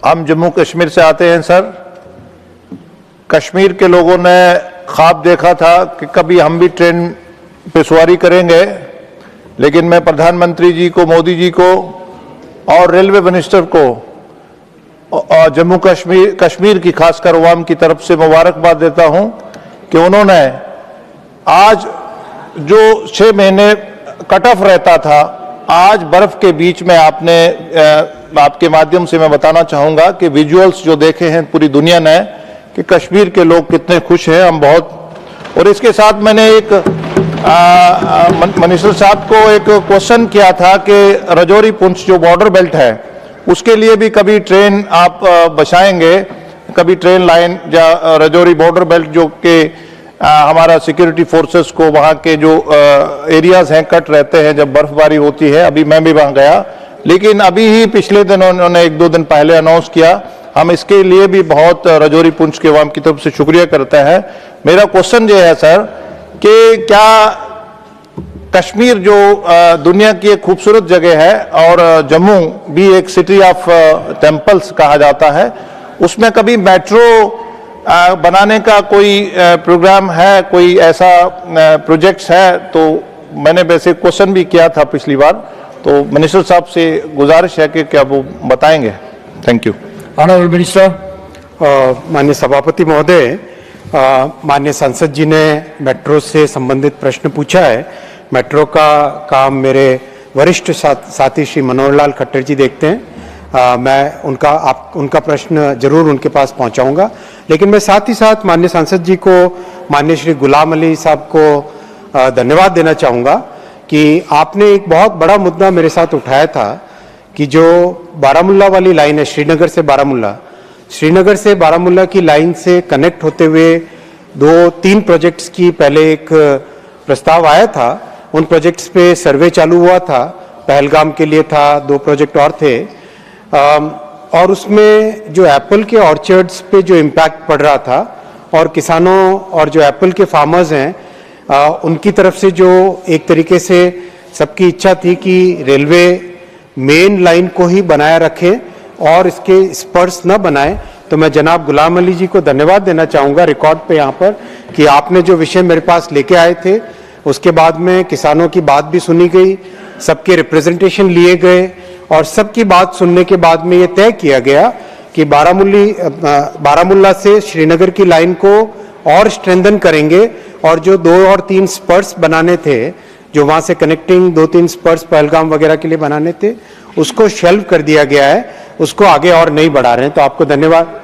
हम जम्मू कश्मीर से आते हैं सर। कश्मीर के लोगों ने ख्वाब देखा था कि कभी हम भी ट्रेन पे सवारी करेंगे, लेकिन मैं प्रधानमंत्री जी को, मोदी जी को और रेलवे मिनिस्टर को और जम्मू कश्मीर की खासकर अवाम की तरफ से मुबारकबाद देता हूं कि उन्होंने आज जो 6 महीने कट ऑफ रहता था, आज बर्फ के बीच में आपके माध्यम से मैं बताना चाहूँगा कि विजुअल्स जो देखे हैं पूरी दुनिया ने कि कश्मीर के लोग कितने खुश हैं, हम बहुत। और इसके साथ मैंने एक मिनिस्टर साहब को एक क्वेश्चन किया था कि राजौरी पुंछ जो बॉर्डर बेल्ट है उसके लिए भी कभी ट्रेन आप बसाएंगे, कभी ट्रेन लाइन या राजौरी बॉर्डर बेल्ट जो कि हमारा सिक्योरिटी फोर्सेस को वहाँ के जो एरियाज हैं कट रहते हैं जब बर्फबारी होती है। अभी मैं भी वहाँ गया, लेकिन अभी ही पिछले दिन उन्होंने 1-2 दिन पहले अनाउंस किया। हम इसके लिए भी बहुत राजौरी पुंछ के अवाम की तरफ से शुक्रिया करते हैं। मेरा क्वेश्चन ये है सर कि क्या कश्मीर जो दुनिया की एक खूबसूरत जगह है और जम्मू भी एक सिटी ऑफ टेम्पल्स कहा जाता है, उसमें कभी मेट्रो बनाने का कोई प्रोग्राम है, कोई ऐसा प्रोजेक्ट्स है? तो मैंने वैसे क्वेश्चन भी किया था पिछली बार, तो मिनिस्टर साहब से गुजारिश है कि क्या वो बताएंगे। Thank you. Honourable minister. माननीय सभापति महोदय, माननीय सांसद जी ने मेट्रो से संबंधित प्रश्न पूछा है। मेट्रो का काम मेरे वरिष्ठ साथी श्री मनोहर लाल खट्टर जी देखते हैं। मैं उनका प्रश्न जरूर उनके पास पहुंचाऊंगा, लेकिन मैं साथ ही साथ माननीय सांसद जी को, माननीय श्री गुलाम अली साहब को धन्यवाद देना चाहूँगा कि आपने एक बहुत बड़ा मुद्दा मेरे साथ उठाया था कि जो बारामुल्ला वाली लाइन है, श्रीनगर से बारामुल्ला की लाइन से कनेक्ट होते हुए 2-3 प्रोजेक्ट्स की पहले एक प्रस्ताव आया था। उन प्रोजेक्ट्स पे सर्वे चालू हुआ था, पहलगाम के लिए था, 2 प्रोजेक्ट और थे, और उसमें जो एप्पल के ऑर्चर्ड्स पे जो इम्पैक्ट पड़ रहा था और किसानों और जो एप्पल के फार्मर्स हैं उनकी तरफ से जो एक तरीके से सबकी इच्छा थी कि रेलवे मेन लाइन को ही बनाए रखे और इसके स्पर्स न बनाए, तो मैं जनाब गुलाम अली जी को धन्यवाद देना चाहूँगा रिकॉर्ड पे यहाँ पर कि आपने जो विषय मेरे पास लेके आए थे उसके बाद में किसानों की बात भी सुनी गई, सबके रिप्रेजेंटेशन लिए गए और सबकी बात सुनने के बाद में ये तय किया गया कि बारामुल्ला से श्रीनगर की लाइन को और स्ट्रेंथन करेंगे और जो 2 और 3 स्पर्स बनाने थे, जो वहाँ से कनेक्टिंग 2-3 स्पर्स पहलगाम वगैरह के लिए बनाने थे, उसको शेल्व कर दिया गया है, उसको आगे और नहीं बढ़ा रहे हैं, तो आपको धन्यवाद।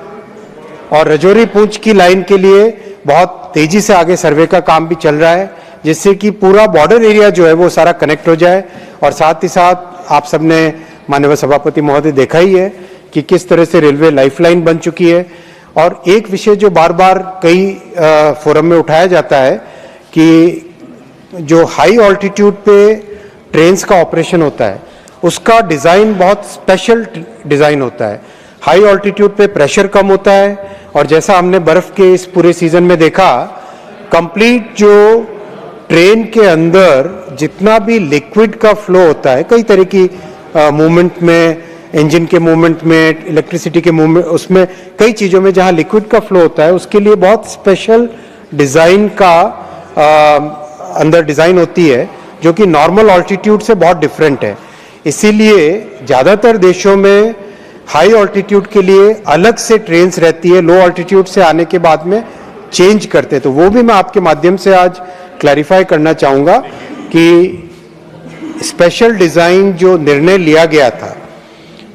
और राजौरी पुंछ की लाइन के लिए बहुत तेजी से आगे सर्वे का काम भी चल रहा है, जिससे कि पूरा बॉर्डर एरिया जो है वो सारा कनेक्ट हो जाए। और साथ ही साथ आप सबने माननीय सभापति महोदय देखा ही है कि किस तरह से रेलवे लाइफलाइन बन चुकी है। और एक विषय जो बार बार कई फोरम में उठाया जाता है कि जो हाई ऑल्टीट्यूड पे ट्रेन्स का ऑपरेशन होता है उसका डिज़ाइन बहुत स्पेशल डिज़ाइन होता है। हाई ऑल्टीट्यूड पे प्रेशर कम होता है और जैसा हमने बर्फ़ के इस पूरे सीज़न में देखा, कंप्लीट जो ट्रेन के अंदर जितना भी लिक्विड का फ्लो होता है, कई तरह की मूवमेंट में, इंजन के मूवमेंट में, इलेक्ट्रिसिटी के मूवमेंट, उसमें कई चीज़ों में जहाँ लिक्विड का फ्लो होता है उसके लिए बहुत स्पेशल डिज़ाइन का अंदर डिज़ाइन होती है जो कि नॉर्मल ऑल्टीट्यूड से बहुत डिफरेंट है। इसीलिए ज़्यादातर देशों में हाई ऑल्टीट्यूड के लिए अलग से ट्रेन्स रहती है, लो ऑल्टीट्यूड से आने के बाद में चेंज करते, तो वो भी मैं आपके माध्यम से आज क्लैरिफाई करना चाहूँगा कि स्पेशल डिज़ाइन जो निर्णय लिया गया था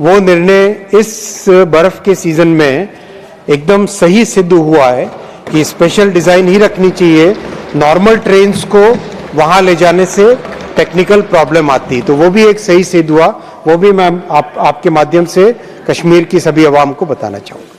वो निर्णय इस बर्फ़ के सीज़न में एकदम सही सिद्ध हुआ है कि स्पेशल डिज़ाइन ही रखनी चाहिए। नॉर्मल ट्रेन्स को वहाँ ले जाने से टेक्निकल प्रॉब्लम आती, तो वो भी एक सही सिद्ध हुआ। वो भी मैं आपके माध्यम से कश्मीर की सभी आवाम को बताना चाहूँगा।